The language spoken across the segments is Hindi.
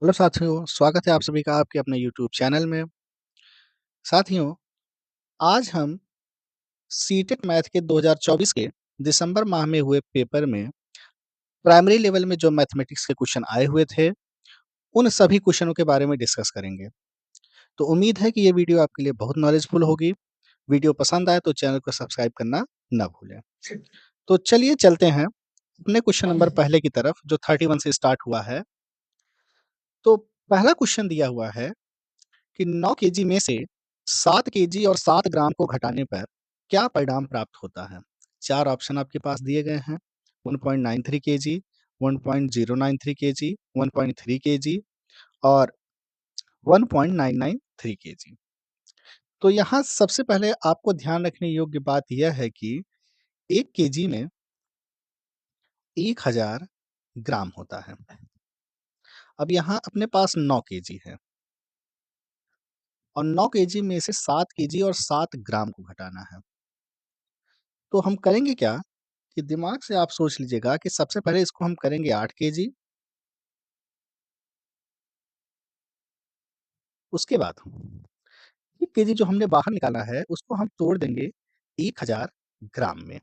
हेलो साथियों, स्वागत है आप सभी का आपके अपने यूट्यूब चैनल में। साथियों, आज हम सीटेट मैथ के 2024 के दिसंबर माह में हुए पेपर में प्राइमरी लेवल में जो मैथमेटिक्स के क्वेश्चन आए हुए थे, उन सभी क्वेश्चनों के बारे में डिस्कस करेंगे। तो उम्मीद है कि ये वीडियो आपके लिए बहुत नॉलेजफुल होगी। वीडियो पसंद आए तो चैनल को सब्सक्राइब करना ना भूलें। तो चलिए चलते हैं अपने क्वेश्चन नंबर पहले की तरफ जो 31 से स्टार्ट हुआ है। तो पहला क्वेश्चन दिया हुआ है कि 9 केजी में से 7 केजी और 7 ग्राम को घटाने पर क्या परिणाम प्राप्त होता है? 4 ऑप्शन आपके पास दिए गए हैं 1.93 केजी, 1.093 केजी, 1.3 केजी और 1.993 केजी। तो यहाँ सबसे पहले आपको ध्यान रखने योग्य बात यह है कि 1 केजी में 1000 ग्राम होता है। अब यहाँ अपने पास 9 केजी है और 9 केजी में से 7 केजी और 7 ग्राम को घटाना है। तो हम करेंगे क्या कि दिमाग से आप सोच लीजिएगा कि सबसे पहले इसको हम करेंगे 8 केजी, उसके बाद 1 केजी जो हमने बाहर निकाला है, उसको हम तोड़ देंगे 1000 ग्राम में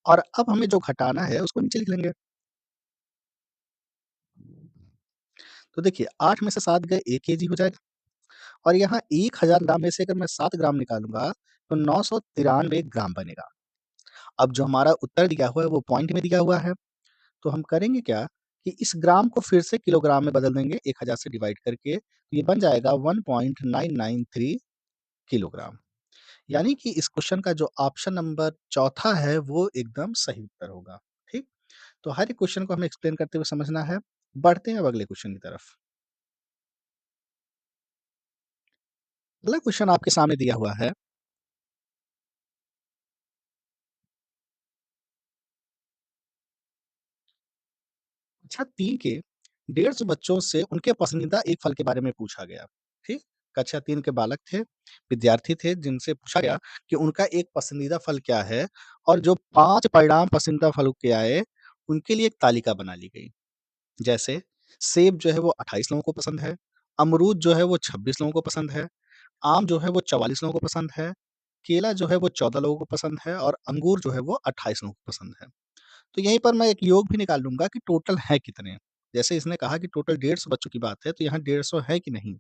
और अब हमें जो घटाना है, उसको नीचे लिख लेंगे। तो देखिए 8 में से 7 गए 1 केजी हो जाएगा और यहाँ 1000 ग्राम में से अगर मैं 7 ग्राम निकालूँगा, तो 993 ग्राम बनेगा। अब जो हमारा उत्तर दिया हुआ है, वो पॉइंट में दिया हुआ है, तो हम करेंगे क्या कि इस ग्राम को फिर से किलोग्राम में बदल देंगे 1000 से डिवाइड करके, तो ये बन जाएगा 1.993 किलोग्राम। यानी कि इस क्वेश्चन का जो ऑप्शन नंबर चौथा है वो एकदम सही उत्तर होगा। ठीक? तो हर एक क्वेश्चन को हमें एक्सप्लेन करते हुए समझना है। बढ़ते हैं अब अगले क्वेश्चन की तरफ। अगला क्वेश्चन आपके सामने दिया हुआ है। कक्षा 3 के 150 बच्चों से उनके पसंदीदा एक फल के बारे में पूछा गया। ठीक? कक्षा 3 के बालक थे, विद्यार्थी थे जिनसे पूछा गया कि उनका एक पसंदीदा फल क्या है और जो 5 परिणाम पसंदीदा फलों के आए, उनके लिए एक तालिका बना ली गई। जैसे सेब जो है वो 28 लोगों को पसंद है, अमरूद जो है वो 26 लोगों को पसंद है, आम जो है वो 44 लोगों को पसंद है, केला जो है वो 14 लोगों को पसंद है और अंगूर जो है वो 28 लोगों को पसंद है। तो यहीं पर मैं एक योग भी निकाल लूँगा कि टोटल है कितने? जैसे इसने कहा कि टोटल 150 बच्चों की बात है, तो यहाँ 150 है कि नहीं?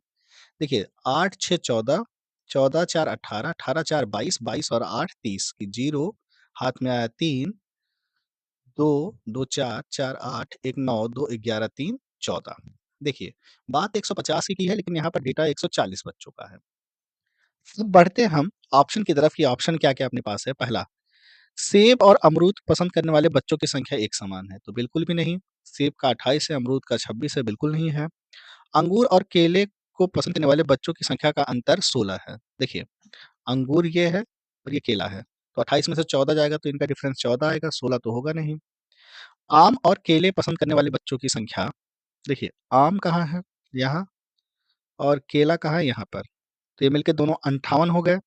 देखिए 8 6 14, 14 4 18, 18 4 22, 22 और 8 30 कि 0 हाथ में आया 3, 2, 2 4, 4 8, 1 9, 2 11, 3 14। देखिए, बात 150 की है लेकिन यहाँ पर डेटा 140 बच्चों का है। अब बढ़ते हैं हम ऑप्शन की तरफ कि ऑप्शन क्या-क्या अपने पास है। पहला, सेब और अमरूद पसंद करने वाले बच्चों की संख्या एक समान है, तो बिल्कुल भी नहीं। सेब का 28 है, अमरूद का 26 है, बिल्कुल नहीं है। अंगूर और केले को पसंद करने वाले बच्चों की संख्या का अंतर 16 है। देखिए, अंगूर ये है और ये केला है, तो 28 में से 14 जाएगा तो इनका डिफरेंस 14 आएगा, 16 तो होगा नहीं। आम और केले पसंद करने वाले बच्चों की संख्या, देखिए आम कहाँ है? यहाँ और केला कहाँ है? यहाँ पर। तो ये मिलके दोनों 58 हो गए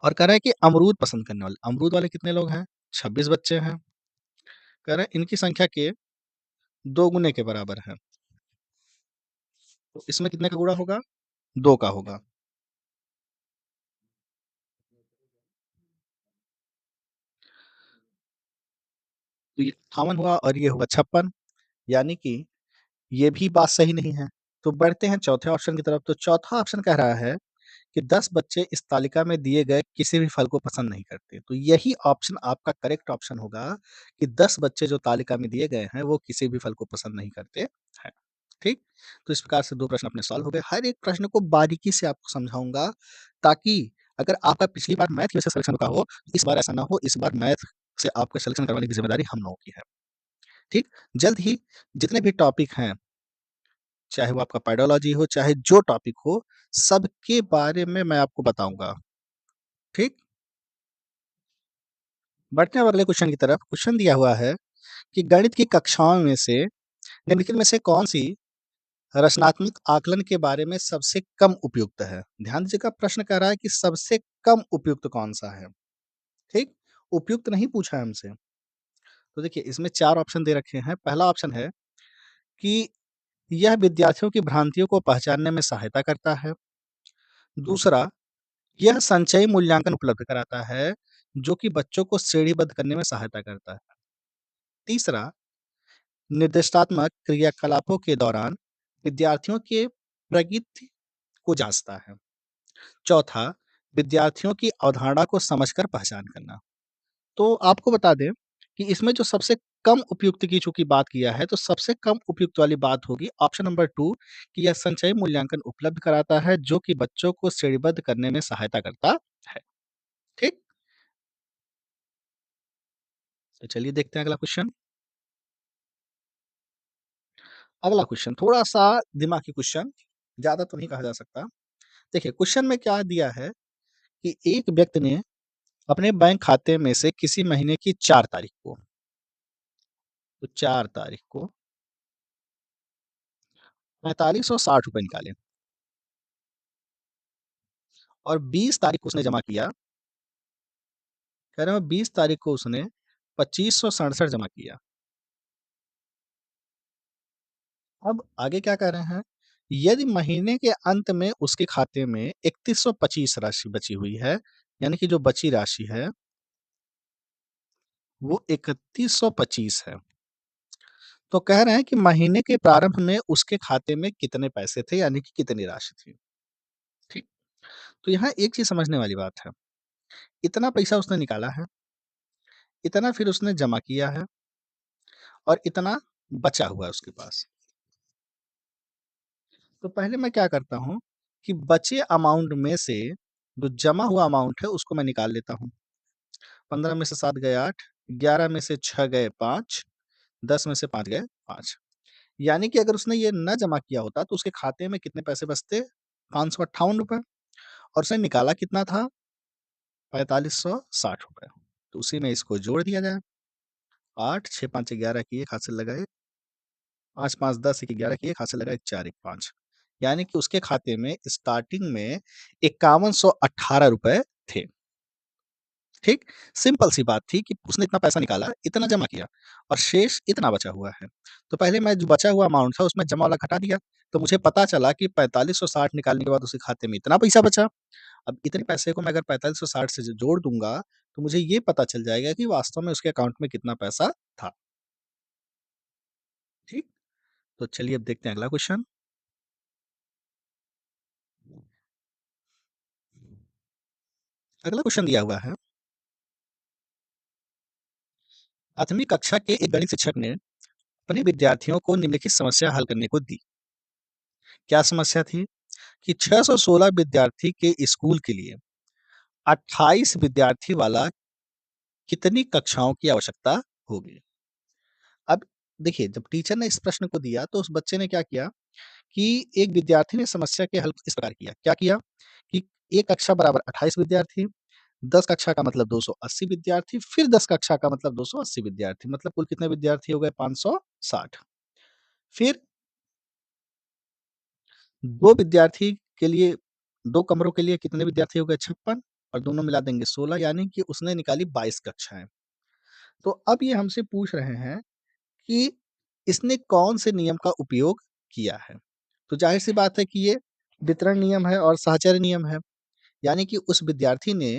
और कह रहा है कि अमरूद पसंद करने वाले, अमरूद वाले कितने लोग हैं? 26 बच्चे हैं। कह रहे हैं इनकी संख्या के 2 गुने के बराबर है। तो इसमें कितने का गुणा होगा? 2 का होगा। तो ये 58 हुआ और ये हुआ 56 यानी कि ये भी बात सही नहीं है। तो बढ़ते हैं चौथे ऑप्शन की तरफ। तो चौथा ऑप्शन कह रहा है कि 10 बच्चे इस तालिका में दिए गए किसी भी फल को पसंद नहीं करते। तो यही ऑप्शन आपका करेक्ट ऑप्शन होगा कि 10 बच्चे जो तालिका में दिए गए हैं, वो किसी भी फल को पसंद नहीं करते हैं। ठीक? तो इस प्रकार से 2 प्रश्न अपने सॉल्व हो गए। हर एक प्रश्न को बारीकी से आपको समझाऊँगा ताकि अगर आपका पिछली बार मैथ की वजह से सिलेक्शन रुका हो, इस बार ऐसा ना हो। इस बार मैथ से आपका सिलेक्शन करवाने की ज़िम्मेदारी हम लोगों की है। ठीक? जल्द ही जितने भी टॉपिक हैं, चाहे वो आपका पेडोलॉजी हो, चाहे जो टॉपिक हो, सबके बारे में मैं आपको बताऊँगा। ठीक? बढ़ते हैं अब अगले क्वेश्चन की तरफ। क्वेश्चन दिया हुआ है कि गणित की कक्षाओं में से निम्नलिखित में से कौन-सी रचनात्मक आकलन के बारे में सबसे कम उपयुक्त है? ध्यान दीजिएगा प्रश्न कह रहा है कि सबसे कम उपयुक्त कौन-सा है? ठीक? उपयुक्त नहीं पूछा है हमसे। तो देखिए इसमें 4 ऑप्शन दे रखे हैं। पहला ऑप्शन है कि यह विद्यार्थियों की भ्रांतियों को पहचानने में सहायता करता है। दूसरा, यह संचयी मूल्यांकन उपलब्ध कराता है, जो कि बच्चों को श्रेणीबद्ध करने में सहायता करता है। तीसरा, निर्देशात्मक क्रियाकलापों के दौरान विद्यार्थियों के प्रगति को जांचता है। चौथा, विद्यार्थियों की अवधारणा को समझकर पहचान करना। तो आपको बता दें कि इसमें जो सबसे कम उपयुक्त की चूँकि बात किया है, तो सबसे कम उपयुक्त वाली बात होगी ऑप्शन नंबर 2 कि यह संचयी मूल्यांकन उपलब्ध कराता है, जो कि बच्चों को श्रेणीबद्ध करने में सहायता करता है। ठीक? तो चलिए देखते हैं अगला क्वेश्चन। अगला क्वेश्चन थोड़ा-सा दिमागी क्वेश्चन, ज़्यादा तो नहीं कहा जा सकता। देखिए क्वेश्चन में क्या दिया है कि एक व्यक्ति ने अपने बैंक खाते में से किसी महीने की 4 तारीख को, तो 4 तारीख को ₹4560 निकाले और 20 तारीख को उसने जमा किया। कह रहे हैं 20 तारीख को उसने 2567 जमा किया। अब आगे क्या कह रहे हैं, यदि महीने के अंत में उसके खाते में 3125 राशि बची हुई है, यानी कि जो बची राशि है वो 3125 है। तो कह रहे हैं कि महीने के प्रारंभ में उसके खाते में कितने पैसे थे, यानी कि कितनी राशि थी। ठीक। तो यहाँ एक चीज समझने वाली बात है, इतना पैसा उसने निकाला है, इतना फिर उसने जमा किया है और इतना बचा हुआ है उसके पास। तो पहले मैं क्या करता हूँ कि बचे अमाउंट में से जो जमा हुआ अमाउंट है उसको मैं निकाल लेता हूँ। 15 में से 7 गए 8, 11 में से 6 गए 5, 10 में से 5 गए 5। यानी कि अगर उसने ये ना जमा किया होता तो उसके खाते में कितने पैसे बचते? ₹558 और उसने निकाला कितना था? ₹4560। तो उसी में इसको जोड़ दिया जाए। 8, 6, 5, 11 की एक हाथ से लगाए, 5, 5, 10, 1, 11 की एक हाथ से लगाए, 4, 1, 5। यानी कि उसके खाते में स्टार्टिंग में ₹5118 थे। ठीक? सिंपल सी बात थी कि उसने इतना पैसा निकाला, इतना जमा किया और शेष इतना बचा हुआ है। तो पहले मैं जो बचा हुआ अमाउंट था उसमें जमा वाला घटा दिया, तो मुझे पता चला कि 4560 निकालने के बाद उसके खाते में इतना पैसा बचा। अब इतने पैसे को मैं अगर 4560 से ज जोड़ दूँगा, तो मुझे ये पता चल जाएगा कि वास्तव में उसके अकाउंट में कितना पैसा था। ठीक? तो चलिए अब देखते हैं अगला क्वेश्चन। अगला क्वेश्चन दिया हुआ है, 8वीं कक्षा के एक गणित शिक्षक ने अपने विद्यार्थियों को निम्नलिखित समस्या हल करने को दी। क्या समस्या थी? कि 616 विद्यार्थी के स्कूल के लिए 28 विद्यार्थी वाला कितनी कक्षाओं की आवश्यकता होगी? अब देखिए जब टीचर ने इस प्रश्न को दिया तो उस बच्चे ने क्या किया कि एक विद्यार्थी ने समस्या के हल इस प्रकार किया। क्या किया कि 1 कक्षा बराबर 28 विद्यार्थी, 10 कक्षा का मतलब 280 विद्यार्थी, फिर 10 कक्षा का मतलब 280 विद्यार्थी, मतलब कुल कितने विद्यार्थी हो गए? 560। फिर 2 विद्यार्थी के लिए 2 कमरों के लिए कितने विद्यार्थी हो गए? 56 और दोनों मिला देंगे 16, यानी कि उसने निकाली 22 कक्षाएँ। तो अब ये हमसे पूछ रहे हैं कि इसने कौन से नियम का उपयोग किया है? तो ज़ाहिर-सी बात है कि ये वितरण नियम है और साहचर्य नियम है। यानी कि उस विद्यार्थी ने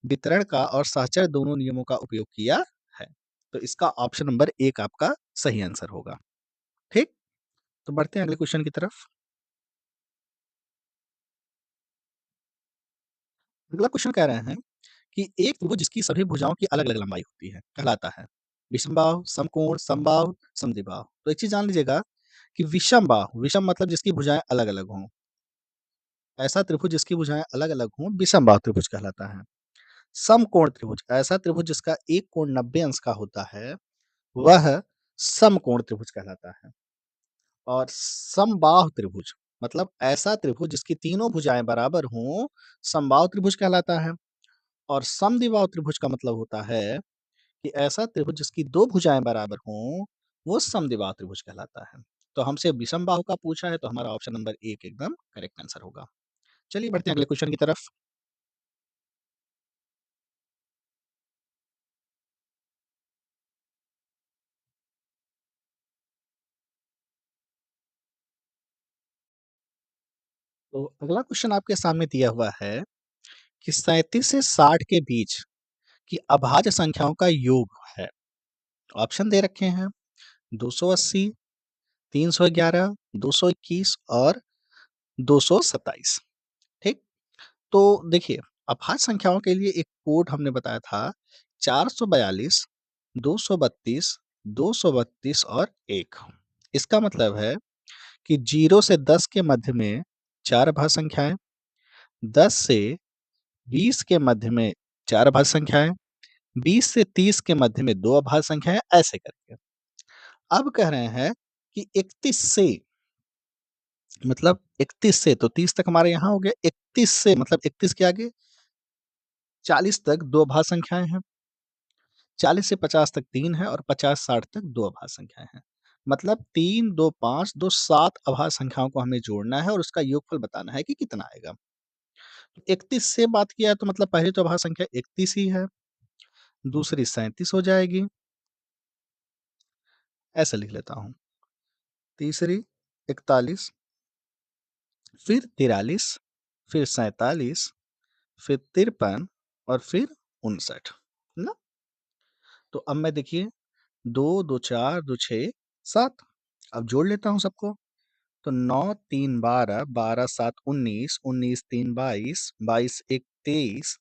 वितरण का और साहचर्य दोनों नियमों का उपयोग किया है। तो इसका ऑप्शन नंबर 1 आपका सही आंसर होगा। ठीक? तो बढ़ते हैं अगले क्वेश्चन की तरफ। अगला क्वेश्चन कह रहे हैं कि एक त्रिभुज जिसकी सभी भुजाओं की अलग-अलग लंबाई होती है, कहलाता है विषमबाहु, समकोण, समबाहु, समद्विबाहु। तो एक चीज़ जान लीजिएगा कि विषमबाहु, विषम मतलब जिसकी भुजाएँ अलग-अलग हों। ऐसा त्रिभुज जिसकी भुजाएँ अलग-अलग हों, विषमबाहु त्रिभुज कहलाता है। समकोण त्रिभुज, ऐसा त्रिभुज जिसका एक कोण 90 अंश का होता है, वह समकोण त्रिभुज कहलाता है। और समबाहु त्रिभुज मतलब ऐसा त्रिभुज जिसकी तीनों भुजाएँ बराबर हों, समबाहु त्रिभुज कहलाता है। और समद्विबाहु त्रिभुज का मतलब होता है कि ऐसा त्रिभुज जिसकी 2 भुजाएँ बराबर हों, वो समद्विबाहु त्रिभुज कहलाता है। तो हमसे विषमबाहु का पूछा है तो हमारा ऑप्शन नंबर 1 एकदम करेक्ट आंसर होगा। चलिए बढ़ते हैं अगले क्वेश्चन की तरफ। तो अगला क्वेश्चन आपके सामने दिया हुआ है कि 37 से 60 के बीच की अभाज्य संख्याओं का योग है। ऑप्शन दे रखे हैं 280, 311, 221 और 227। ठीक? तो देखिए, अभाज्य संख्याओं के लिए एक कोड हमने बताया था 442, 232, 232 और 1। इसका मतलब है कि 0 से 10 के मध्य में 4 अभाज्य संख्याएँ, 10 से 20 के मध्य में 4 अभाज्य संख्याएँ, 20 से 30 के मध्य में 2 अभाज्य संख्याएँ, ऐसे करके। अब कह रहे हैं कि 31 से मतलब 31 से तो 30 तक हमारे यहाँ हो गया, 31 से मतलब 31 के आगे 40 तक 2 अभाज्य संख्याएँ हैं, 40 से 50 तक 3 है और 50-60 तक 2 अभाज्य संख्याएँ हैं। मतलब 3, 2, 5, 2, 7 अभाज्य संख्याओं को हमें जोड़ना है और उसका योगफल बताना है कि कितना आएगा। 31 से बात किया है तो मतलब पहली तो अभाज्य संख्या 31 ही है, दूसरी 37 हो जाएगी, ऐसे लिख लेता हूँ। तीसरी 41, फिर 43, फिर 47, फिर 53 और फिर 59, है ना? तो अब मैं देखिए 2, 2, 4, 2, 6, 7 अब जोड़ लेता हूँ सबको। तो 9, 3, 12, 12, 7, 19, 19, 3, 22, 22, 1, 23,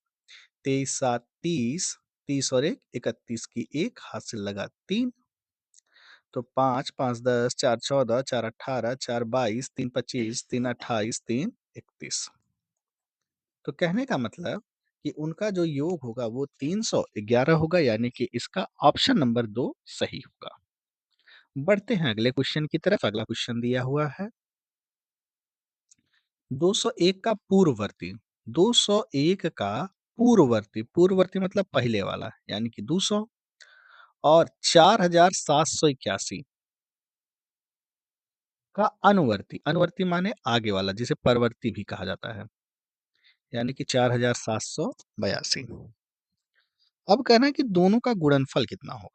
23, 7, 30, 30 और 1, 31 की 1 हाथ से लगा 3, तो 5, 5, 10, 4, 14, 4, 18, 4, 22, 3, 25, 3, 28, 3, 31। तो कहने का मतलब कि उनका जो योग होगा वो 311 होगा, यानी कि इसका ऑप्शन नंबर 2 सही होगा। बढ़ते हैं अगले क्वेश्चन की तरफ। अगला क्वेश्चन दिया हुआ है 201 का पूर्ववर्ती, 201 का पूर्ववर्ती, पूर्ववर्ती मतलब पहले वाला यानी कि 200 और 4781 का अनुवर्ती, अनुवर्ती माने आगे वाला जिसे परवर्ती भी कहा जाता है, यानी कि 4782। अब कहना है कि दोनों का गुणनफल कितना होगा,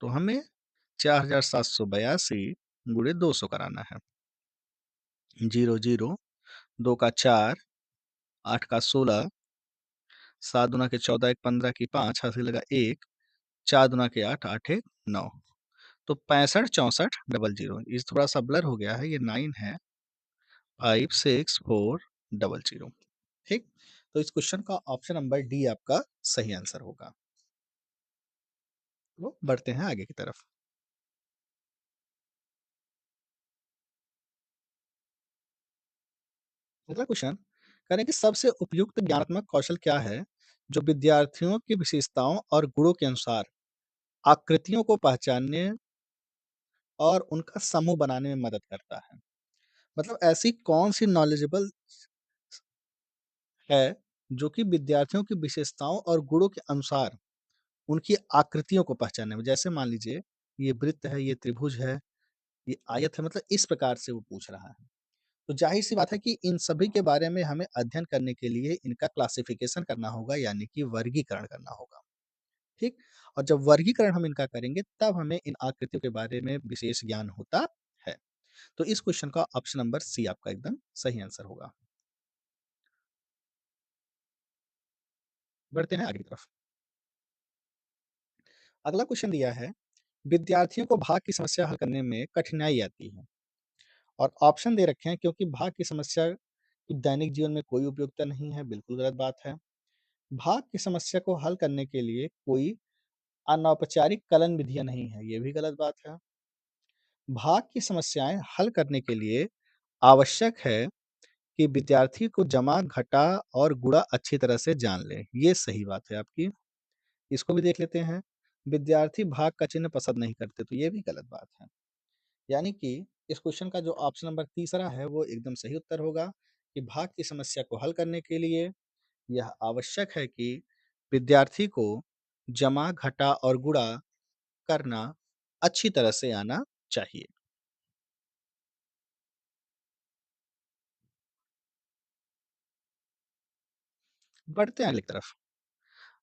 तो हमें 4782 गुणे 200 कराना है। 0 0, 2 का 4, 8 का 16, 7 दुना के 14, 1 15 की 5, हाथ से लगा 1, 4 दुना के 8, 8 1 9, तो 65 64 00। इस थोड़ा सा ब्लर हो गया है, ये 9 है, 5 6 4 00। ठीक, तो इस क्वेश्चन का ऑप्शन नंबर डी आपका सही आंसर होगा। तो बढ़ते हैं आगे की तरफ। अगला क्वेश्चन कह रहे हैं कि सबसे उपयुक्त ज्ञानात्मक कौशल क्या है जो विद्यार्थियों की विशेषताओं और गुणों के अनुसार आकृतियों को पहचानने और उनका समूह बनाने में मदद करता है। मतलब ऐसी कौन सी नॉलेजेबल है जो कि विद्यार्थियों की विशेषताओं और गुणों के अनुसार उनकी आकृतियों को पहचानने में, जैसे मान लीजिए ये वृत्त है, ये त्रिभुज है, ये आयत है, मतलब इस प्रकार से वो पूछ रहा है। तो जाहिर सी बात है कि इन सभी के बारे में हमें अध्ययन करने के लिए इनका क्लासिफिकेशन करना होगा, यानी कि वर्गीकरण करना होगा। ठीक, और जब वर्गीकरण हम इनका करेंगे तब हमें इन आकृतियों के बारे में विशेष ज्ञान होता है। तो इस क्वेश्चन का ऑप्शन नंबर सी आपका एकदम सही आंसर होगा। बढ़ते हैं आगे की तरफ। अगला क्वेश्चन दिया है विद्यार्थियों को भाग की समस्या हल करने में कठिनाई आती है और ऑप्शन दे रखे हैं क्योंकि भाग की समस्या की दैनिक जीवन में कोई उपयोगिता नहीं है, बिल्कुल गलत बात है। भाग की समस्या को हल करने के लिए कोई अनौपचारिक कलन विधियां नहीं है, ये भी गलत बात है। भाग की समस्याएं हल करने के लिए आवश्यक है कि विद्यार्थी को जमा घटा और गुणा अच्छी तरह से जान ले, ये सही बात है आपकी। इसको भी देख लेते हैं, विद्यार्थी भाग का चिन्ह पसंद नहीं करते, तो ये भी गलत बात है। यानी कि इस क्वेश्चन का जो ऑप्शन नंबर तीसरा है वो एकदम सही उत्तर होगा कि भाग की समस्या को हल करने के लिए यह आवश्यक है कि विद्यार्थी को जमा घटा और गुणा करना अच्छी तरह से आना चाहिए। बढ़ते हैं अगली तरफ।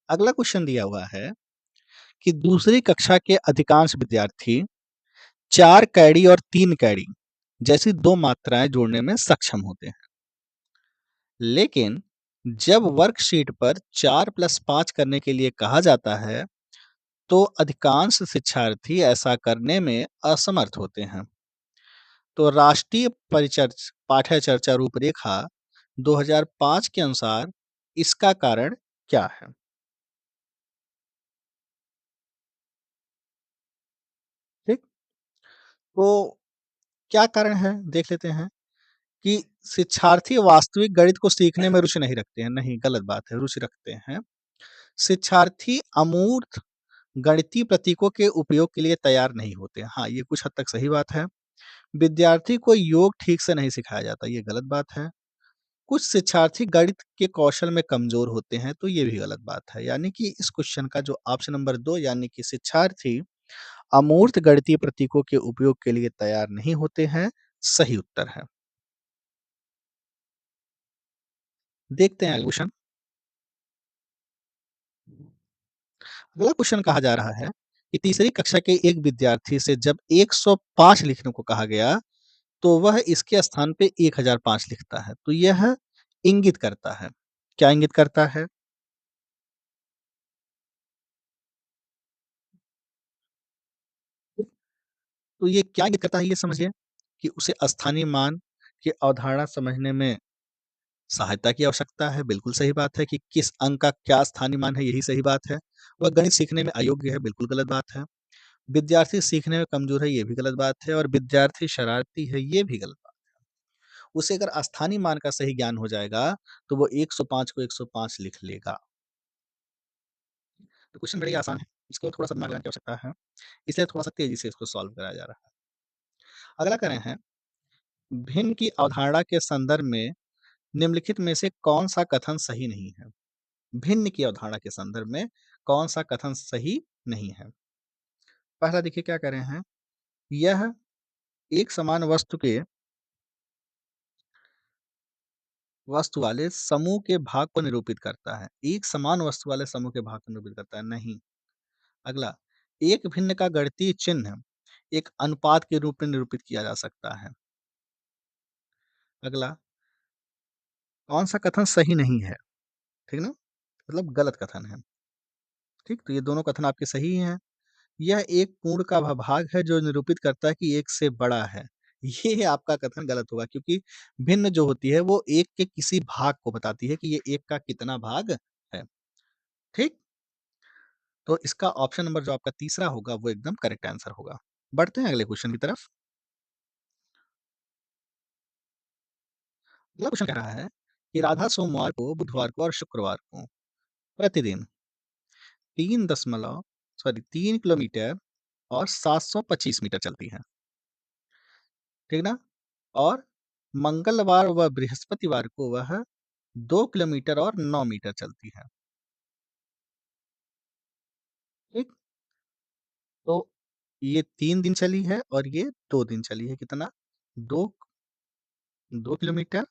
अगला क्वेश्चन दिया हुआ है कि दूसरी कक्षा के अधिकांश विद्यार्थी 4 कैडी और 3 कैडी जैसी 2 मात्राएँ जोड़ने में सक्षम होते हैं। लेकिन जब वर्कशीट पर 4 प्लस 5 करने के लिए कहा जाता है, तो अधिकांश शिक्षार्थी ऐसा करने में असमर्थ होते हैं। तो राष्ट्रीय परिचर्च पाठ्यचर्चा रूपरेखा 2005 के अनुसार इसका कारण क्या है? ठीक? तो क्या कारण है? देख लेते हैं कि शिक्षार्थी वास्तविक गणित को सीखने में रुचि नहीं रखते हैं। नहीं, गलत बात है, रुचि रखते हैं। शिक्षार्थी अमूर्त गणितीय प्रतीकों के उपयोग के लिए तैयार नहीं होते। हाँ, ये कुछ हद तक सही बात है। विद्यार्थी को योग ठीक से नहीं सिखाया जाता, ये गलत बात है। कुछ शिक्षार्थी गणित के कौशल में कमजोर होते हैं, तो ये भी गलत बात है। यानी कि इस क्वेश्चन का जो ऑप्शन नंबर 2 यानी कि शिक्षार्थी अमूर्त गणितीय प्रतीकों के उपयोग के लिए तैयार नहीं होते हैं, सही उत्तर है। देखते हैं अगला क्वेश्चन। अगला क्वेश्चन कहा जा रहा है कि तीसरी कक्षा के एक विद्यार्थी से जब 105 लिखने को कहा गया, तो वह इसके स्थान पे 1005 लिखता है। तो यह इंगित करता है। क्या इंगित करता है? तो ये क्या इंगित करता है ये समझिए कि उसे स्थानीय मान की अवधारणा समझने में सहायता की आवश्यकता है, बिल्कुल सही बात है कि किस अंक का क्या स्थानीय मान है, यही सही बात है। वह गणित सीखने में अयोग्य है, बिल्कुल गलत बात है। विद्यार्थी सीखने में कमज़ोर है, ये भी गलत बात है और विद्यार्थी शरारती है, ये भी गलत बात है। उसे अगर स्थानीय मान का सही ज्ञान हो जाएगा, तो वो 105 को 105 लिख लेगा। तो क्वेश्चन बड़ी आसान है, इसको थोड़ा-सा दिमाग लगाने की आवश्यकता है, इसलिए थोड़ा-सा तेज़ी से इसको सॉल्व कराया जा रहा है। अगला कह रहे हैं, भिन्न की अवधारणा के संदर्भ में निम्नलिखित में से कौन-सा कथन सही नहीं है? भिन्न की अवधारणा के संदर्भ में कौन-सा कथन सही नहीं है? पहला देखिए क्या कह रहे हैं, यह एक समान वस्तु वाले समूह के भाग को निरूपित करता है। एक समान वस्तु वाले समूह के भाग को निरूपित करता है, नहीं। अगला, एक भिन्न का गणितीय चिन्ह एक अनुपात के रूप में निरूपित किया जा सकता है। अगला, कौन-सा कथन सही नहीं है? ठीक ना? मतलब गलत कथन है। ठीक? तो ये दोनों कथन आपके सही हैं। यह एक पूर्ण का वह भाग है जो निरूपित करता है कि एक से बड़ा है। ये आपका कथन गलत होगा क्योंकि भिन्न जो होती है वो एक के किसी भाग को बताती है कि ये एक का कितना भाग है। ठीक? तो इसका ऑप्शन नंबर जो आपका तीसरा होगा वो एकदम करेक्ट आंसर होगा। बढ़ते हैं अगले क्वेश्चन की तरफ। अगला क्वेश्चन कह रहा है कि राधा सोमवार को, बुधवार को और शुक्रवार को प्रतिदिन 3 किलोमीटर और 725 मीटर चलती है। ठीक ना? और मंगलवार व बृहस्पतिवार को वह 2 किलोमीटर और 9 मीटर चलती है। ठीक? तो ये 3 दिन चली है और ये 2 दिन चली है। कितना? 2 2 किलोमीटर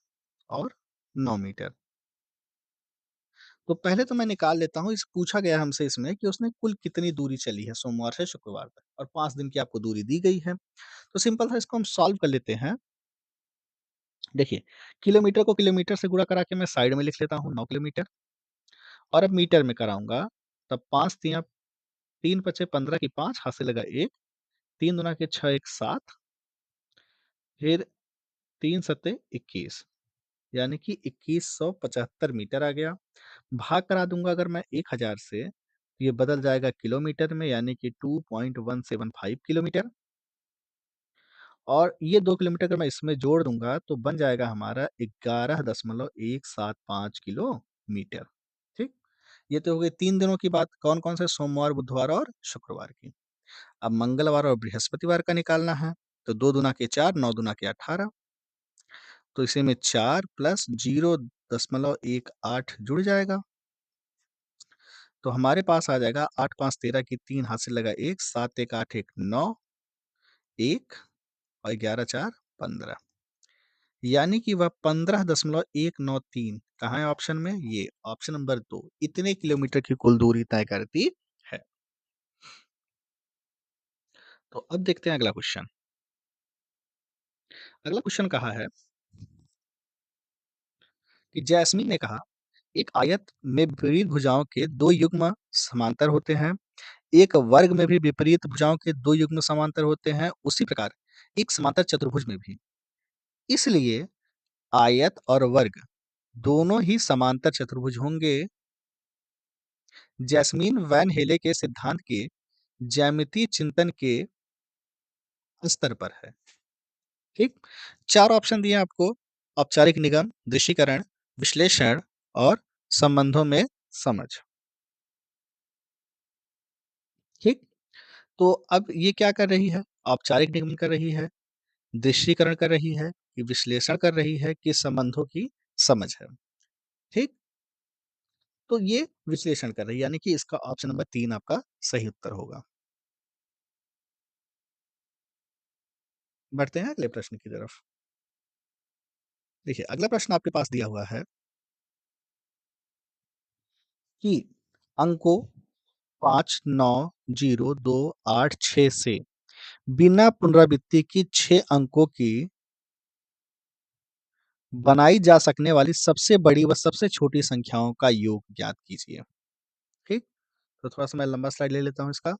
और 9 मीटर। तो पहले तो मैं निकाल लेता हूँ, इस पूछा गया हमसे इसमें कि उसने कुल कितनी दूरी चली है सोमवार से शुक्रवार तक और 5 दिन की आपको दूरी दी गई है। तो सिंपल सा इसको हम सॉल्व कर लेते हैं। देखिए, किलोमीटर को किलोमीटर से गुणा करा के मैं साइड में लिख लेता हूँ 9 किलोमीटर और अब मीटर में कराऊँगा, तब 5 तिया 3 पचे 15 की 5 हाथ से लगा 1, 3 दूना के 6 एक 7 फिर 3 सत्ते 21 यानी कि 2175 मीटर आ गया। भाग करा दूँगा अगर मैं 1000 से, तो ये बदल जाएगा किलोमीटर में यानी कि 2.175 किलोमीटर और ये 2 किलोमीटर अगर मैं इसमें जोड़ दूँगा तो बन जाएगा हमारा 11.175 किलोमीटर। ठीक? ये तो हो गई 3 दिनों की बात, कौन-कौन से सोमवार, बुधवार और शुक्रवार की। अब मंगलवार और बृहस्पतिवार का निकालना है, तो 2 दूना के 4, 9 दूना के 18 तो इसी में 4 प्लस 0.18 जुड़ जाएगा। तो हमारे पास आ जाएगा 8 5 13 की 3 हाथ से लगा 1 7 1 8 1 9 1 और 11 4 15 यानी कि वह 15.193 कहाँ है ऑप्शन में? ये ऑप्शन नंबर 2 इतने किलोमीटर की कुल दूरी तय करती है। तो अब देखते हैं अगला क्वेश्चन। अगला क्वेश्चन कहा है कि जैस्मीन ने कहा, एक आयत में विपरीत भुजाओं के 2 युग्म समांतर होते हैं, एक वर्ग में भी विपरीत भुजाओं के 2 युग्म समांतर होते हैं, उसी प्रकार एक समांतर चतुर्भुज में भी। इसलिए आयत और वर्ग दोनों ही समांतर चतुर्भुज होंगे। जैस्मीन वैन हेले के सिद्धांत के ज्यामितीय चिंतन के स्तर पर है। ठीक, 4 ऑप्शन दिए आपको, औपचारिक निगम, दृश्यीकरण, विश्लेषण और संबंधों में समझ। ठीक, तो अब ये क्या कर रही है? औपचारिक निगमन कर रही है, दृश्यीकरण कर रही है, कि विश्लेषण कर रही है, कि संबंधों की समझ है। ठीक, तो ये विश्लेषण कर रही है, यानी कि इसका ऑप्शन नंबर 3 आपका सही उत्तर होगा। बढ़ते हैं अगले प्रश्न की तरफ। देखिए, अगला प्रश्न आपके पास दिया हुआ है कि अंकों 5, 9, 0, 2, 8, 6 से बिना पुनरावृत्ति की 6 अंकों की बनाई जा सकने वाली सबसे बड़ी व सबसे छोटी संख्याओं का योग ज्ञात कीजिए। ठीक, तो थोड़ा सा मैं लंबा स्लाइड ले लेता हूँ इसका।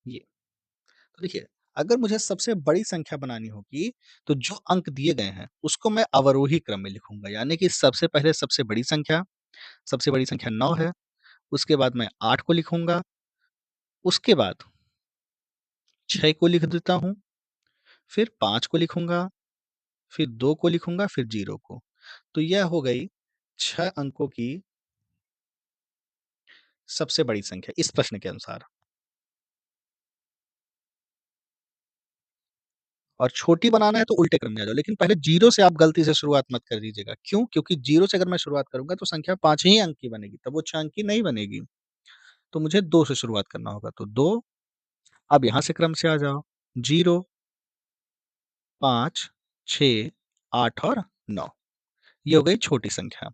ये, तो देखिए, अगर मुझे सबसे बड़ी संख्या बनानी होगी, तो जो अंक दिए गए हैं, उसको मैं अवरोही क्रम में लिखूंगा, यानी कि सबसे पहले सबसे बड़ी संख्या 9 है, उसके बाद मैं 8 को लिखूंगा, उसके बाद 6 को लिख देता हूँ, फिर 5 को लिखूंगा, फिर 2 को लिखूंगा, फिर 0 को। तो यह हो गई 6 अंकों की सबसे बड़ी संख्या इस प्रश्न के अनुसार। और छोटी बनाना है तो उल्टे क्रम में आ जाओ, लेकिन पहले 0 से आप गलती से शुरुआत मत कर दीजिएगा। क्यों? क्योंकि 0 से अगर मैं शुरुआत करूँगा तो संख्या 5 ही अंक की बनेगी, तब वो 6 अंक की नहीं बनेगी। तो मुझे 2 से शुरुआत करना होगा, तो 2, अब यहाँ से क्रम से आ जाओ, 0, 5, 6, 8 और 9, ये हो गई छोटी संख्या।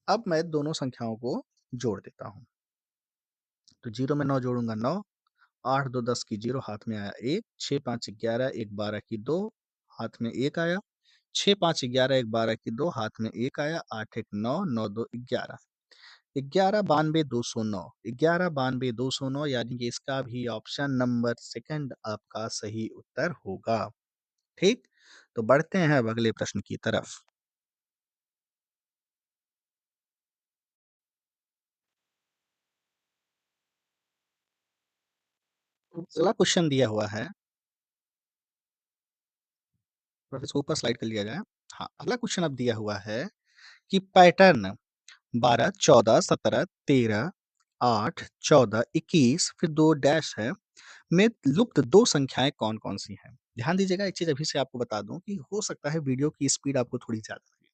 अब मैं दोनों संख्याओं को जोड़ देता हूँ। तो 0 में 9 जोड़ूँगा 9, 8 2 10 की 0, हाथ में आया 1, 6 5 11, 1 12 की 2, हाथ में 1 आया, 6 5 11, 1 12 की 2, हाथ में 1 आया, 8 1 9, 9 2 11, 11 92 209, 11 92 209, यानी कि इसका भी ऑप्शन नंबर सेकंड आपका सही उत्तर होगा। ठीक, तो बढ़ते हैं अब अगले प्रश्न की तरफ। अगला क्वेश्चन दिया हुआ है, थोड़ा सा ऊपर स्लाइड कर लिया जाए। हाँ, अगला क्वेश्चन अब दिया हुआ है कि पैटर्न 12, 14, 17, 13, 8, 14, 21, फिर 2 डैश है, में लुप्त 2 संख्याएँ कौन-कौन सी हैं? ध्यान दीजिएगा, एक चीज़ अभी से आपको बता दूँ कि हो सकता है वीडियो की स्पीड आपको थोड़ी ज़्यादा लगे,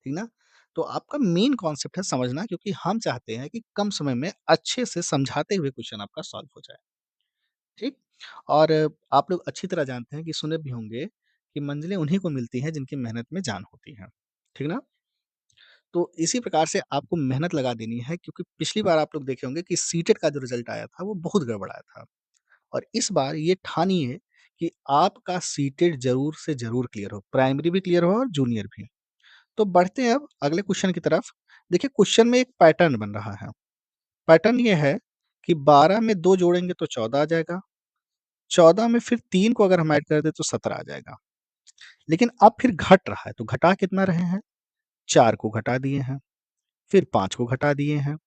ठीक ना? तो आपका मेन कॉन्सेप्ट है समझना, क्योंकि हम चाहते हैं कि कम समय में अच्छे से समझाते हुए क्वेश्चन आपका सॉल्व हो जाए, ठीक? और आप लोग अच्छी तरह जानते हैं कि सुने भी होंगे कि मंजिलें उन्हीं को मिलती हैं जिनकी मेहनत में जान होती है, ठीक ना? तो इसी प्रकार से आपको मेहनत लगा देनी है, क्योंकि पिछली बार आप लोग देखे होंगे कि सीटेट का जो रिजल्ट आया था वो बहुत गड़बड़ाया था, और इस बार ये ठानिए कि आपका सीटेट ज़रूर से ज़रूर क्लियर हो, प्राइमरी भी क्लियर हो और जूनियर भी। तो बढ़ते हैं अब अगले क्वेश्चन की तरफ। देखिए, क्वेश्चन में एक पैटर्न बन रहा है। पैटर्न ये है कि 12 में 2 जोड़ेंगे तो 14 आ जाएगा, 14 में फिर 3 को अगर हम ऐड कर दें तो 17 आ जाएगा। लेकिन अब फिर घट रहा है, तो घटा कितना रहे हैं? 4 को घटा दिए हैं, फिर 5 को घटा दिए हैं, है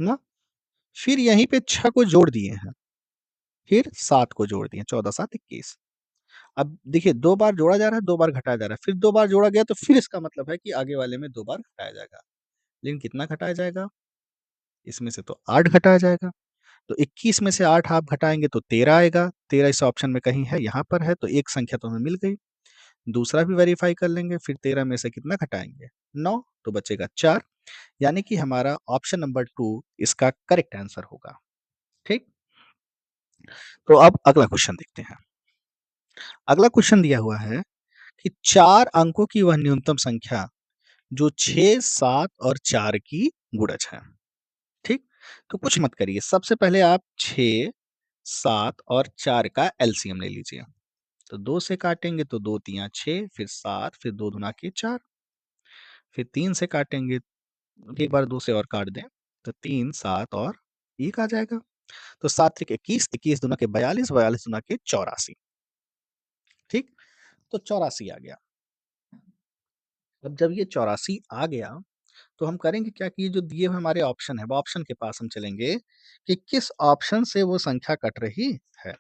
ना? फिर यहीं पे 6 को जोड़ दिए हैं, फिर 7 को जोड़ दिए, 14 7 21। अब देखिए, 2 बार जोड़ा जा रहा है, 2 बार घटाया जा रहा है, फिर 2 बार जोड़ा गया तो फिर इसका मतलब है कि आगे वाले में 2 बार घटाया जाएगा। लेकिन कितना घटाया जाएगा? इसमें से तो 8 घटाया जाएगा। तो 21 में से 8 आप घटाएँगे तो 13 आएगा। 13 इस ऑप्शन में कहीं है, यहाँ पर है, तो एक संख्या तो हमें मिल गई। दूसरा भी वेरीफाई कर लेंगे, फिर 13 में से कितना घटाएँगे? 9, तो बचेगा 4, यानी कि हमारा ऑप्शन नंबर 2 इसका करेक्ट आंसर होगा। ठीक? तो अब अगला क्वेश्चन देखते हैं। अगला क्वेश्चन दिया हुआ है कि 4 अंकों की वह न्यूनतम संख्या जो 6, 7 और 4 की गुणज है। ठीक? तो कुछ मत करिए। सबसे पहले आप 6, 7 और 4 का एलसीएम ले लीजिए। तो 2 से काटेंगे तो 2 तिया 6, फिर 7, फिर 2 दूना के 4, फिर 3 से काटेंगे, एक बार 2 से और काट दें, तो 3, 7 और 1 आ जाएगा। तो 7 त्रिक 21, 21 दूना के 42, 42 दूना के 84, ठीक? तो 84 आ गया। अब जब ये 84 आ गया, तो हम करेंगे क्या कि ये जो दिए हुए हमारे ऑप्शन है, वो ऑप्शन के पास हम चलेंगे कि किस ऑप्शन से वो संख्या कट रही है,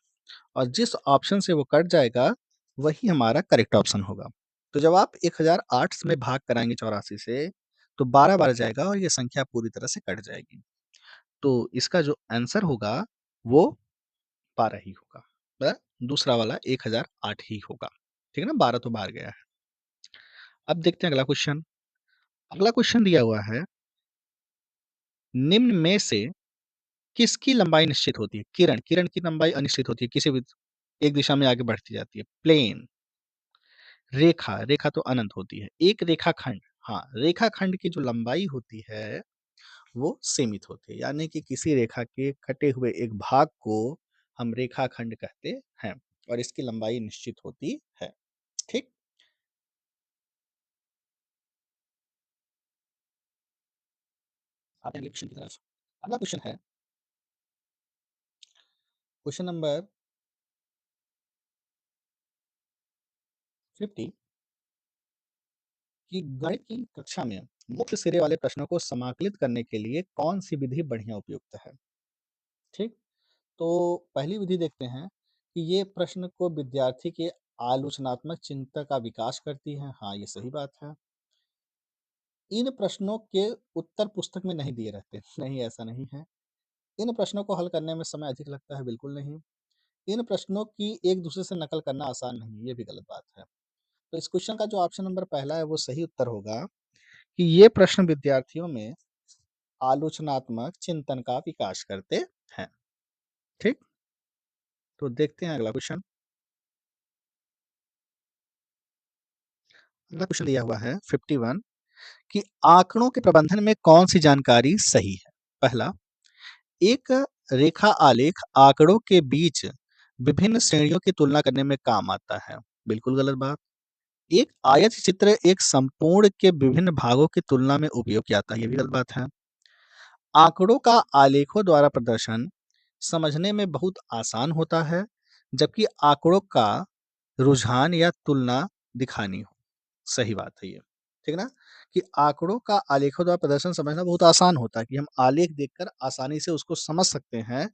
और जिस ऑप्शन से वो कट जाएगा, वही हमारा करेक्ट ऑप्शन होगा। तो जब आप 1008 में भाग कराएँगे 84 से, तो 12 बार जाएगा और ये संख्या पूरी तरह से कट जाएगी। तो इसका जो आंसर होगा, वो 12 ही होगा। दूसरा वाला 1008 ही होगा। ठीक है ना? 12 तो बाहर गया है। अब देखते हैं अगला क्वेश्चन। अगला क्वेश्चन दिया हुआ है, निम्न में से किसकी लंबाई निश्चित होती है? किरण, किरण की लंबाई अनिश्चित होती है, किसी भी एक दिशा में आगे बढ़ती जाती है। प्लेन, रेखा, रेखा तो अनंत होती है। एक रेखाखंड, हाँ, रेखाखंड की जो लंबाई होती है, वो सीमित होती है। यानी कि किसी रेखा के कटे हुए एक भाग को हम रेखाखंड कहते हैं, और इसकी लंबाई निश्चित होती है। ठीक? आते हैं अगले क्वेश्चन की तरफ। अगला क्वेश्चन है, क्वेश्चन नंबर 50, कि गणित की कक्षा में मुख्य सिरे वाले प्रश्नों को समाकलित करने के लिए कौन सी विधि बढ़िया उपयुक्त है? ठीक? तो पहली विधि देखते हैं कि ये प्रश्न को विद्यार्थी के आलोचनात्मक चिंता का विकास करती है। हाँ, ये सही बात है। इन प्रश्नों के उत्तर पुस्तक में नहीं दिए रहते। नहीं, ऐसा नहीं है। इन प्रश्नों को हल करने में समय अधिक लगता है, बिल्कुल नहीं। इन प्रश्नों की एक दूसरे से नकल करना आसान नहीं, ये भी गलत बात है। तो इस क्वेश्चन का जो ऑप्शन नंबर पहला है, वो सही उत्तर होगा कि ये प्रश्न विद्यार्थियों में आलोचनात्मक चिंतन का विकास करते हैं। ठीक? तो देखते हैं अगला क्वेश्चन। अगला क्वेश्चन दिया हुआ है 51, कि आंकड़ों के प्रबंधन में कौन सी जानकारी सही है? पहला, एक रेखा आलेख आंकड़ों के बीच विभिन्न श्रेणियों की तुलना करने में काम आता है। बिल्कुल गलत बात। एक आयत चित्र एक संपूर्ण के विभिन्न भागों की तुलना में उपयोग किया जाता है, ये भी गलत बात है। आंकड़ों का आलेखों द्वारा प्रदर्शन समझने में बहुत आसान होता है, जबकि आंकड़ों का रुझान या तुलना दिखानी हो। सही बात है ये, ठीक है ना? कि आंकड़ों का आलेखों द्वारा प्रदर्शन समझना बहुत आसान होता है, कि हम आलेख देखकर आसानी से उसको समझ सकते हैं,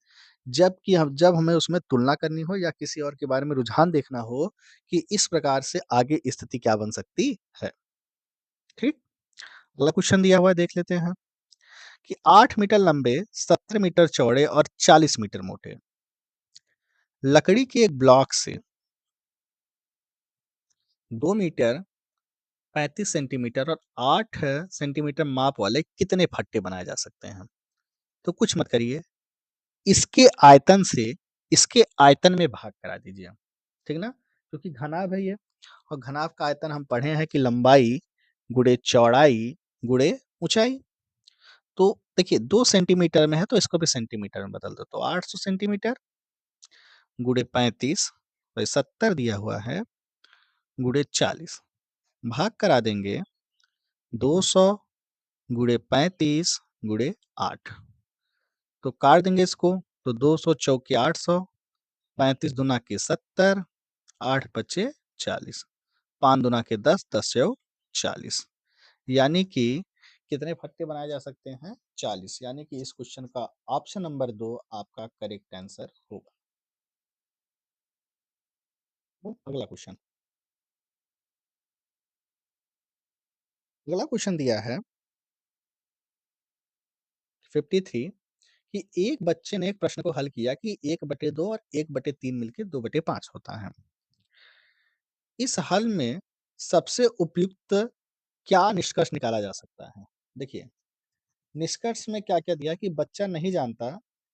जबकि हम जब हमें उसमें तुलना करनी हो या किसी और के बारे में रुझान देखना हो कि इस प्रकार से आगे स्थिति क्या बन सकती है। ठीक? अगला क्वेश्चन दिया हुआ है, देख लेते हैं कि 8 मीटर लंबे, 70 मीटर चौड़े और 40 मीटर मोटे लकड़ी के एक ब्लॉक से 2 मीटर 35 सेंटीमीटर और 8 सेंटीमीटर माप वाले कितने फट्टे बनाए जा सकते हैं? तो कुछ मत करिए, इसके आयतन से इसके आयतन में भाग करा दीजिए, ठीक ना? क्योंकि घनाभ है ये, और घनाभ का आयतन हम पढ़े हैं कि लंबाई गुणे चौड़ाई गुणे ऊंचाई। तो देखिए 2 सेंटीमीटर में है, तो इसको भी सेंटीमीटर में बदल दो, तो 800 सेंटीमीटर गुणे 35, तो 70 दिया हुआ है, गुणे 40, भाग करा देंगे 200 गुणे 35 गुणे 8, तो काट देंगे इसको, तो 200 चौके 800, 35 दुना के 70, 8 पचे 40, 5 दुना के 10, 10 चौ 40, यानी कि कितने फट्टे बनाए जा सकते हैं? 40, यानी कि इस क्वेश्चन का ऑप्शन नंबर 2 आपका करेक्ट आंसर होगा। अगला क्वेश्चन, अगला क्वेश्चन दिया है 53, कि एक बच्चे ने एक प्रश्न को हल किया कि 1/2 और 1/3 मिलके 2/5 होता है। इस हल में सबसे उपयुक्त क्या निष्कर्ष निकाला जा सकता है? देखिए, निष्कर्ष में क्या-क्या दिया कि बच्चा नहीं जानता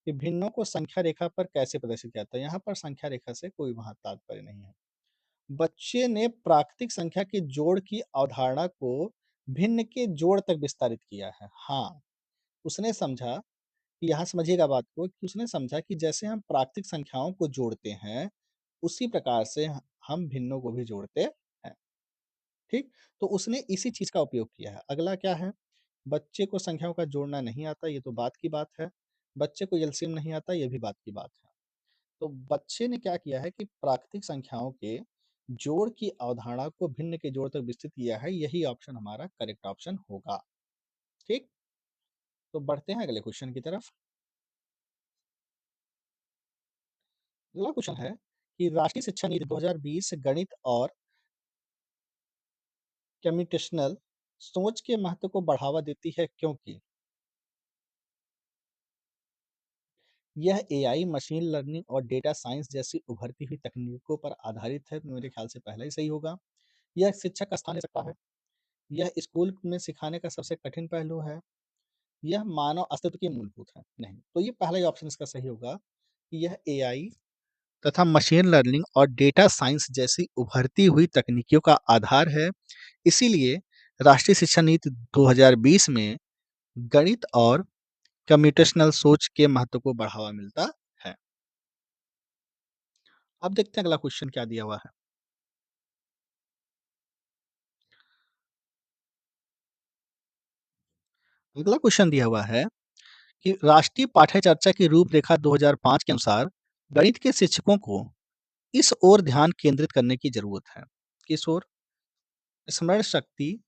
कि भिन्नों को संख्या रेखा पर कैसे प्रदर्शित किया जाता है। यहाँ पर संख्या रेखा से कोई वहाँ तात्पर्य नहीं है। बच्चे ने प्राकृतिक संख्या के जोड़ की अवधारणा को भिन्न के जोड़ तक विस्तारित किया है। हाँ, उसने समझा कि यहाँ समझिएगा बात को, कि उसने समझा कि जैसे हम प्राकृतिक संख्याओं को जोड़ते हैं, उसी प्रकार से हम भिन्नों को भी जोड़ते हैं। ठीक? तो उसने इसी चीज़ का उपयोग किया है। अगला क्या है? बच्चे को संख्याओं का जोड़ना नहीं आता, ये तो बात की बात है। बच्चे को एलसीएम नहीं आता, ये भी बात की बात है। तो बच्चे ने क्या किया है कि प्राकृतिक संख्याओं के जोड़ की अवधारणा को भिन्न के जोड़ तक विस्तृत किया है, यही ऑप्शन हमारा करेक्ट ऑप्शन होगा। ठीक? तो बढ़ते हैं अगले क्वेश्चन की तरफ। अगला क्वेश्चन है कि राष्ट्रीय शिक्षा नीति 2020 गणित और कम्प्यूटेशनल सोच के महत्व को बढ़ावा देती है क्योंकि यह एआई, मशीन लर्निंग और डेटा साइंस जैसी उभरती हुई तकनीकों पर आधारित है। मेरे ख्याल से पहला ही सही होगा। यह शिक्षक का स्थान ले सकता है। यह स्कूल में सिखाने का सबसे कठिन पहलू है। यह मानव अस्तित्व की मूलभूत है। नहीं, तो ये पहला ही ऑप्शन इसका सही होगा कि यह एआई तथा मशीन लर्निंग और डेटा साइंस जैसी उभरती हुई तकनीकियों का आधार है। इसीलिए राष्ट्रीय शिक्षा नीति 2020 में गणित और कम्प्यूटेशनल सोच के महत्व को बढ़ावा मिलता है। अब देखते हैं अगला क्वेश्चन क्या दिया हुआ है। अगला क्वेश्चन दिया हुआ है कि राष्ट्रीय पाठ्यचर्या की रूपरेखा 2005 के अनुसार गणित के शिक्षकों को इस ओर ध्यान केंद्रित करने की जरूरत है। किस ओर? स्मरण शक्ति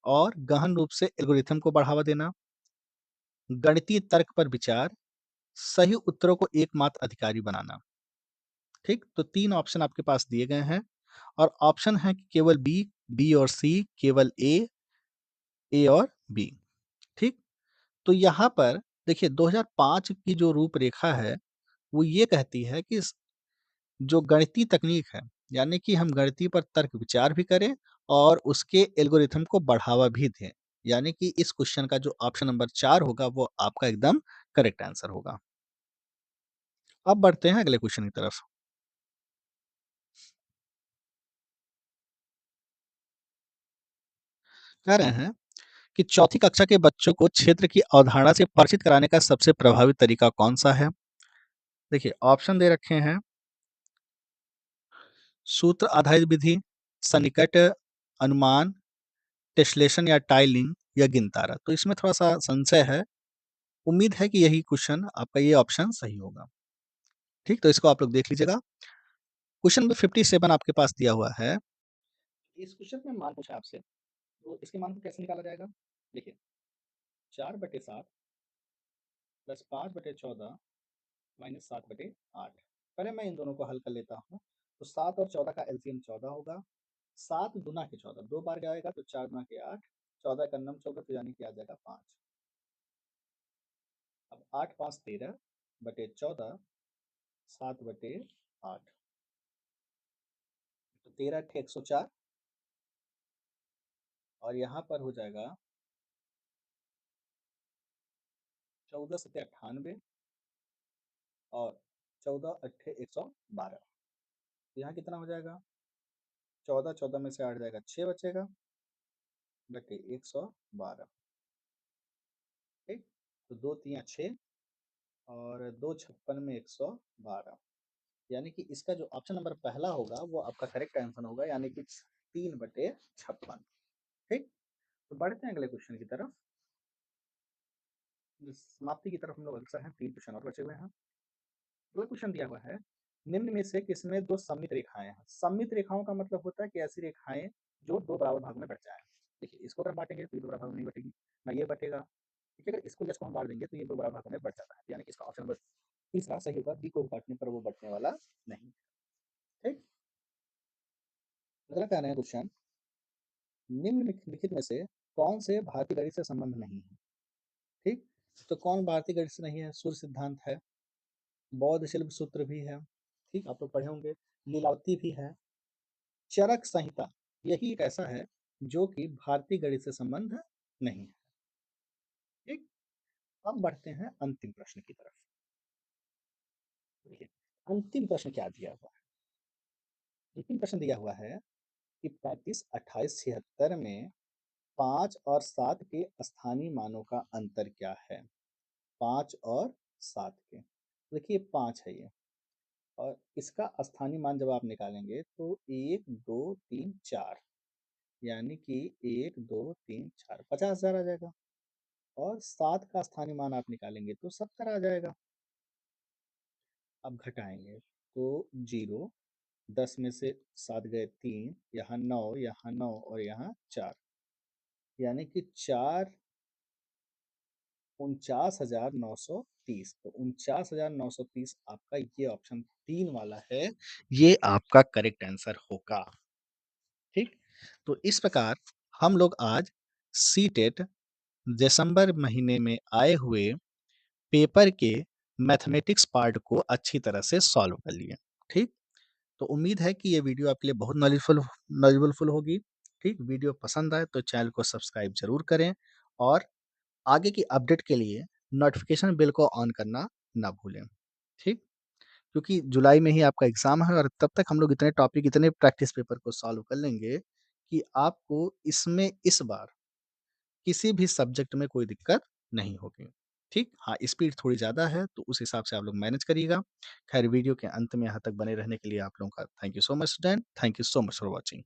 और गहन रूप से एल्गोरिथम को बढ़ावा देना, गणितीय तर्क पर विचार, सही उत्तरों को एकमात्र अधिकारी बनाना। ठीक, तो तीन ऑप्शन आपके पास दिए गए हैं और ऑप्शन है कि केवल बी, बी और सी, केवल ए और बी। ठीक, तो यहाँ पर देखिए 2005 की जो रूपरेखा है वो ये कहती है कि जो गणितीय तकनीक है, यानी कि हम गणितीय पर तर्क विचार भी करें और उसके एल्गोरिथम को बढ़ावा भी दें। यानी कि इस क्वेश्चन का जो ऑप्शन नंबर 4 होगा वो आपका एकदम करेक्ट आंसर होगा। अब बढ़ते हैं अगले क्वेश्चन की तरफ। कह रहे हैं कि चौथी कक्षा के बच्चों को क्षेत्र की अवधारणा से परिचित कराने का सबसे प्रभावी तरीका कौन-सा है? देखिए ऑप्शन दे रखे हैं, सूत्र आधारित विधि, सन्निकट अनुमान, टेस्लेशन या टाइलिंग या गिनतारा। तो इसमें थोड़ा-सा संशय है। उम्मीद है कि यही क्वेश्चन आपका ये ऑप्शन सही होगा। ठीक, तो इसको आप लोग देख लीजिएगा। क्वेश्चन नंबर 57 आपके पास दिया हुआ है। इस क्वेश्चन में मान पूछा आपसे, तो इसके मान को कैसे निकाला जाएगा? देखिए 4/7 प्लस 5/14 माइनस 7/8। पहले मैं इन दोनों को हल कर लेता हूँ। तो 7 और 14 का एलसीएम 14 होगा। 7 दूना के 14, 2 बार जाएगा तो 4 दूना के 8, 14 का नम 14 तो यानी कि आ जाएगा 5। अब 8 5 13/14, 7/8, तो 13 अट्ठे 104 और यहाँ पर हो जाएगा 14 सत्ते 98 और 14 अट्ठे 112। तो यहाँ कितना हो जाएगा? 14 14 में से 8 जाएगा 6 बचेगा बटे 112। ठीक, तो 2 तिया 6 और 2 56 में 112, यानी कि इसका जो ऑप्शन नंबर पहला होगा वो आपका करेक्ट आंसर होगा, यानी कि 3/56। ठीक, तो बढ़ते हैं अगले क्वेश्चन की तरफ। समाप्ति की तरफ हम लोग अग्रसर हैं, 3 क्वेश्चन और बचे हुए हैं। अगला क्वेश्चन दिया हुआ है, निम्न में से किसमें दो सममित रेखाएं हैं? सममित रेखाओं का मतलब होता है कि ऐसी रेखाएं जो दो बराबर भागों में बट जाए। देखिए इसको अगर बांटेंगे तो ये दो बराबर भागों में नहीं बटेगी, ना ये बटेगा। ठीक है, अगर इसको जस्ट को हम बांट देंगे तो ये दो बराबर भागों में बट जाता है, यानी कि इसका ऑप्शन नंबर तीसरा सही होगा। बी को काटने पर वो बटने वाला नहीं। ठीक, अगला कह रहे हैं क्वेश्चन, निम्नलिखित में से कौन से भारतीय गणित से संबंध नहीं है? ठीक, तो कौन भारतीय गणित से नहीं है? सूर्य सिद्धांत है, बौद्ध शिल्प सूत्र भी है, ठीक आप लोग पढ़े होंगे, लीलावती भी है, चरक संहिता यही एक ऐसा है जो कि भारतीय गणित से संबंध नहीं है। ठीक, अब बढ़ते हैं अंतिम प्रश्न की तरफ। देखिए अंतिम प्रश्न क्या दिया हुआ है? अंतिम प्रश्न दिया हुआ है कि 35 28 76 में 5 और 7 के स्थानीय मानों का अंतर क्या है? 5 और 7 के, देखिए 5 है ये, और इसका स्थानीय मान जब आप निकालेंगे तो 1, 2, 3, 4 यानी कि 1, 2, 3, 4 50,000 आ जाएगा और 7 का स्थानीय मान आप निकालेंगे तो 70 आ जाएगा। अब घटाएँगे तो 0 10 में से 7 गए 3 यहाँ 9 और यहाँ 4 यानी कि 49,930 तो 49,930 आपका ये ऑप्शन 3 वाला है, ये आपका करेक्ट आंसर होगा, ठीक? तो इस प्रकार हम लोग आज सीटेट दिसंबर महीने में आए हुए पेपर के मैथमेटिक्स पार्ट को अच्छी तरह से सॉल्व कर लिए, ठीक? तो उम्मीद है कि ये वीडियो आपके लिए बहुत नॉलेजफुल होगी, ठीक? वीडियो पसंद आए तो चैनल को सब्सक्राइब ज़रूर करें और आगे की अपडेट के लिए नोटिफिकेशन बेल को ऑन करना ना भूलें, ठीक? क्योंकि जुलाई में ही आपका एग्ज़ाम है और तब तक हम लोग इतने टॉपिक, इतने प्रैक्टिस पेपर को सॉल्व कर लेंगे कि आपको इसमें इस बार किसी भी सब्जेक्ट में कोई दिक्कत नहीं होगी, ठीक? हाँ, स्पीड थोड़ी ज़्यादा है तो उस हिसाब से आप लोग मैनेज करिएगा। ख़ैर वीडियो के अंत में यहाँ तक बने रहने के लिए आप लोगों का thank you so much student, thank you so much for watching.